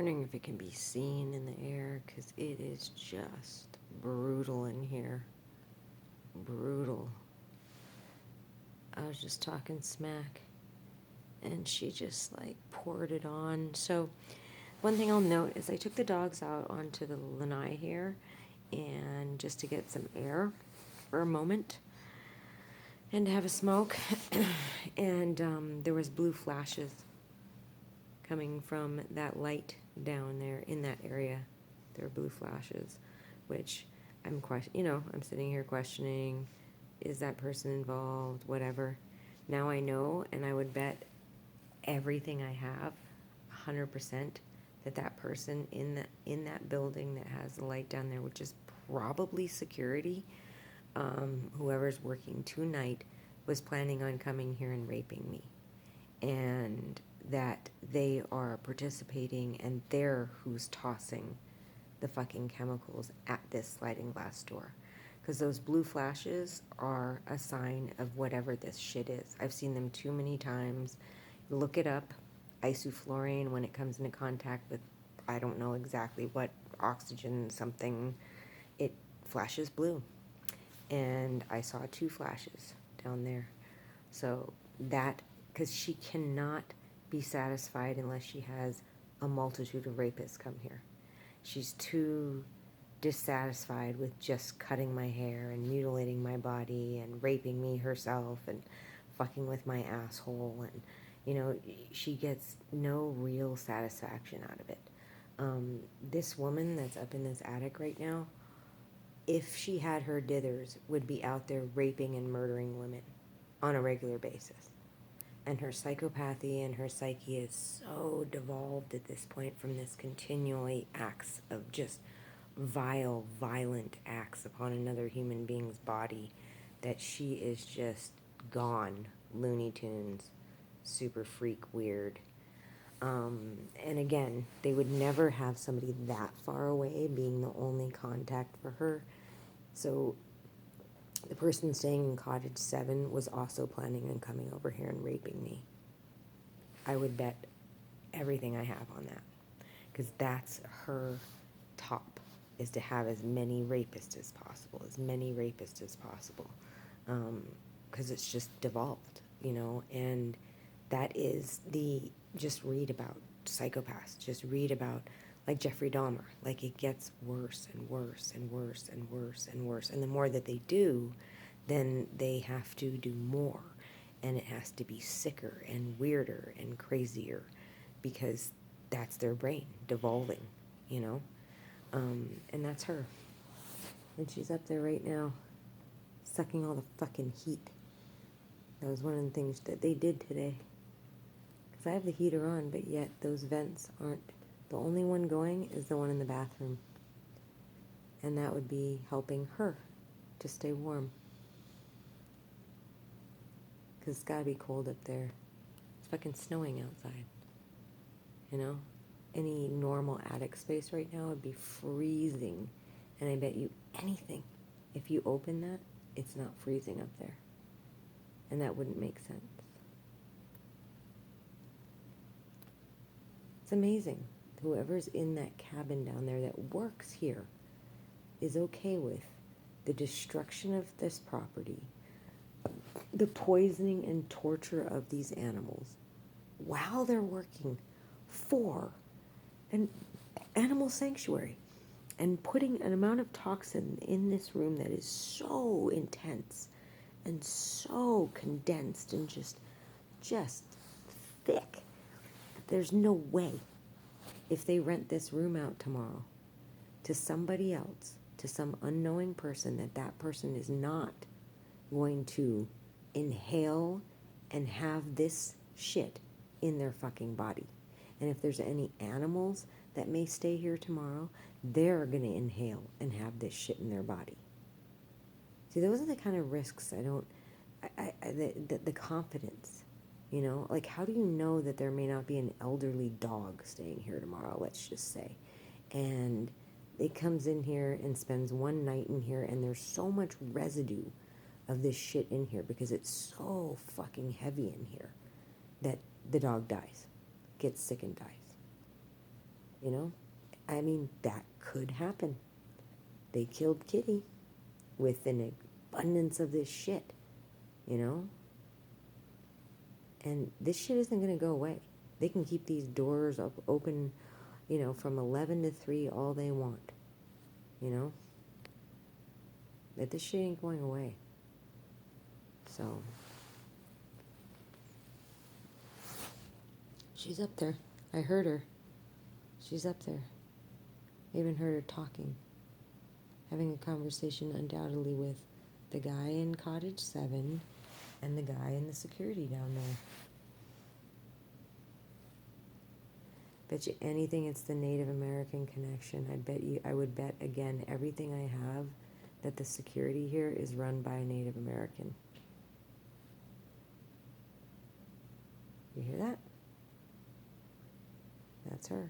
wondering if it can be seen in the air, because it is just brutal in here. Brutal. I was just talking smack, and she just like poured it on. So one thing I'll note is I took the dogs out onto the lanai here, and just to get some air for a moment and to have a smoke. And there was blue flashes coming from that light down there in that area. There were blue flashes, which I'm sitting here questioning, is that person involved, whatever. Now I know, and I would bet everything I have 100% that person in that building that has the light down there, which is probably security, whoever's working tonight, was planning on coming here and raping me, and that they are participating, and they're who's tossing the fucking chemicals at this sliding glass door. Because those blue flashes are a sign of whatever this shit is. I've seen them too many times. Look it up. Isoflurane, when it comes into contact with, I don't know exactly what, oxygen something, it flashes blue. And I saw 2 flashes down there. So that, because she cannot be satisfied unless she has a multitude of rapists come here. She's too dissatisfied with just cutting my hair and mutilating my body and raping me herself and fucking with my asshole, and she gets no real satisfaction out of it. This woman that's up in this attic right now, if she had her dithers, would be out there raping and murdering women on a regular basis. And her psychopathy and her psyche is so devolved at this point from this continually acts of just vile, violent acts upon another human being's body, that she is just gone. Looney Tunes, super freak weird. And again, they would never have somebody that far away being the only contact for her. So the person staying in Cottage 7 was also planning on coming over here and raping me. I would bet everything I have on that. Because that's her top, is to have as many rapists as possible. Because it's just devolved, and that is just read about psychopaths. Just read about, like Jeffrey Dahmer. Like, it gets worse and worse and worse and worse and worse. And the more that they do, then they have to do more. And it has to be sicker and weirder and crazier, because that's their brain devolving, and that's her. And she's up there right now, sucking all the fucking heat. That was one of the things that they did today. Because I have the heater on, but yet those vents aren't. The only one going is the one in the bathroom. And that would be helping her to stay warm. Because it's got to be cold up there. It's fucking snowing outside. Any normal attic space right now would be freezing. And I bet you anything, if you open that, it's not freezing up there. And that wouldn't make sense. It's amazing. Whoever's in that cabin down there that works here is okay with the destruction of this property, the poisoning and torture of these animals, while they're working for an animal sanctuary, and putting an amount of toxin in this room that is so intense and so condensed and just thick. There's no way, if they rent this room out tomorrow to somebody else, to some unknowing person, that person is not going to inhale and have this shit in their fucking body. And if there's any animals that may stay here tomorrow, they're going to inhale and have this shit in their body. See, those are the kind of risks the confidence, like, how do you know that there may not be an elderly dog staying here tomorrow, let's just say, and it comes in here and spends one night in here, and there's so much residue of this shit in here because it's so fucking heavy in here that the dog dies, gets sick and dies. you know? I mean, that could happen. They killed Kitty with an abundance of this shit, you know? And this shit isn't going to go away. They can keep these doors open, you know, from 11 to 3 all they want, you know? But this shit ain't going away. So, she's up there. I heard her. She's up there. I even heard her talking, having a conversation undoubtedly with the guy in Cottage 7 and the guy in the security down there. Bet you anything it's the Native American connection. I would bet again everything I have that the security here is run by a Native American. You hear that? That's her.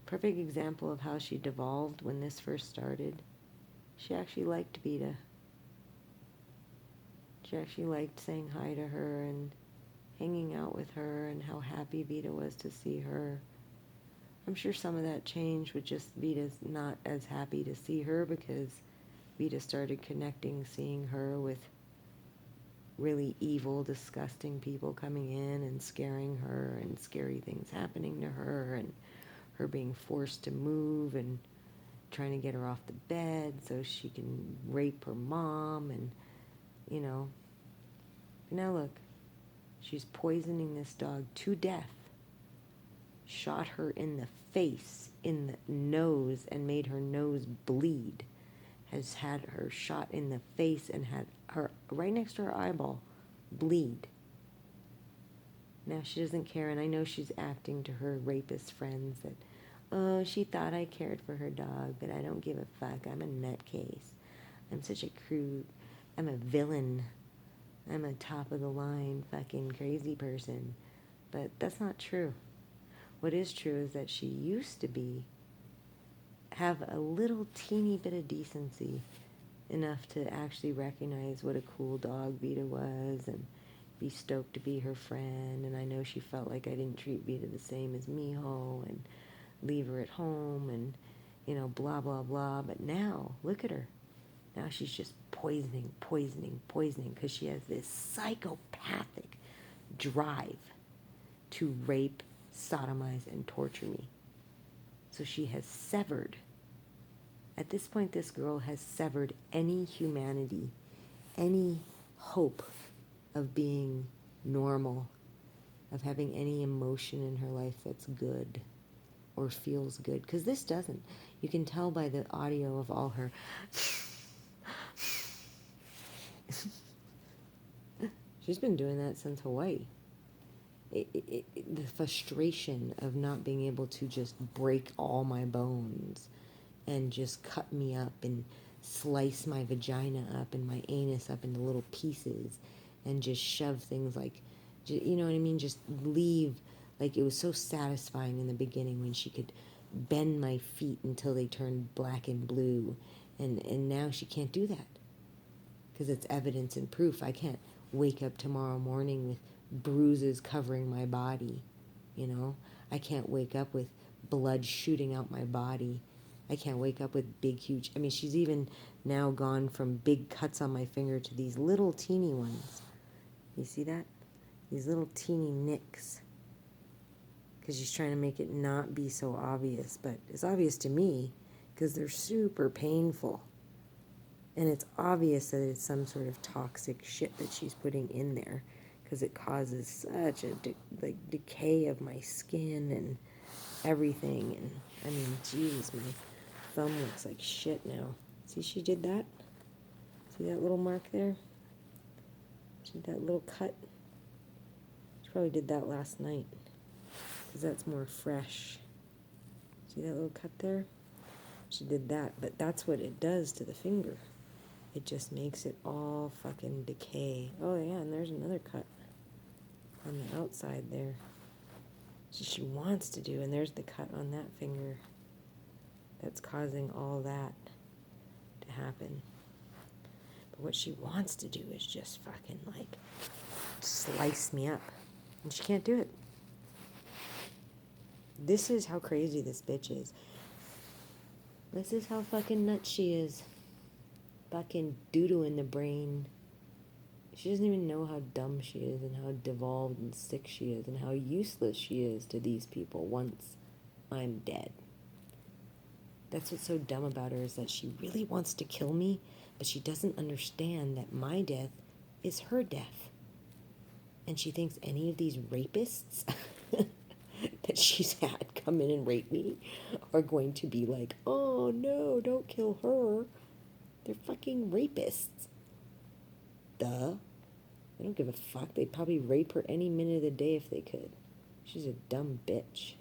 Perfect example of how she devolved when this first started. She actually liked Vita. She actually liked saying hi to her and hanging out with her and how happy Vita was to see her. I'm sure some of that changed with just Vita's not as happy to see her because Vita started connecting, seeing her with really evil, disgusting people coming in and scaring her and scary things happening to her and her being forced to move and trying to get her off the bed so she can rape her mom and, you know. Now look, she's poisoning this dog to death, shot her in the face, in the nose, and made her nose bleed, has had her shot in the face and had her, right next to her eyeball, bleed. Now she doesn't care, and I know she's acting to her rapist friends that, oh, she thought I cared for her dog, but I don't give a fuck. I'm a nutcase. I'm such a crude, I'm a villain. I'm a top-of-the-line fucking crazy person. But that's not true. What is true is that she used to have a little teeny bit of decency, enough to actually recognize what a cool dog Vita was and be stoked to be her friend. And I know she felt like I didn't treat Vita the same as Miho and leave her at home and, you know, blah, blah, blah. But now, look at her. Now she's just poisoning, because she has this psychopathic drive to rape, sodomize, and torture me. So she has severed. At this point, this girl has severed any humanity, any hope of being normal, of having any emotion in her life that's good or feels good. Because this doesn't. You can tell by the audio of all her... She's been doing that since Hawaii. The frustration of not being able to just break all my bones and just cut me up and slice my vagina up and my anus up into little pieces and just shove things like, you know what I mean? Just leave. Like, it was so satisfying in the beginning when she could bend my feet until they turned black and blue. And now she can't do that because it's evidence and proof. I can't wake up tomorrow morning with bruises covering my body, you know? I can't wake up with blood shooting out my body. I can't wake up with big, huge... I mean, she's even now gone from big cuts on my finger to these little teeny ones. You see that? These little teeny nicks. Because she's trying to make it not be so obvious. But it's obvious to me because they're super painful. And it's obvious that it's some sort of toxic shit that she's putting in there because it causes such a decay of my skin and everything. And I mean, geez, my thumb looks like shit now. See, she did that? See that little mark there? See that little cut? She probably did that last night because that's more fresh. See that little cut there? She did that, but that's what it does to the finger. It just makes it all fucking decay. Oh yeah, and there's another cut on the outside there. So she wants to do, and there's the cut on that finger that's causing all that to happen. But what she wants to do is just fucking like slice me up. And she can't do it. This is how crazy this bitch is. This is how fucking nuts she is. Fucking doo-doo in the brain. She doesn't even know how dumb she is and how devolved and sick she is and how useless she is to these people once I'm dead. That's what's so dumb about her, is that she really wants to kill me, but she doesn't understand that my death is her death. And she thinks any of these rapists that she's had come in and rape me are going to be like, oh no, don't kill her. They're fucking rapists. Duh. They don't give a fuck. They'd probably rape her any minute of the day if they could. She's a dumb bitch.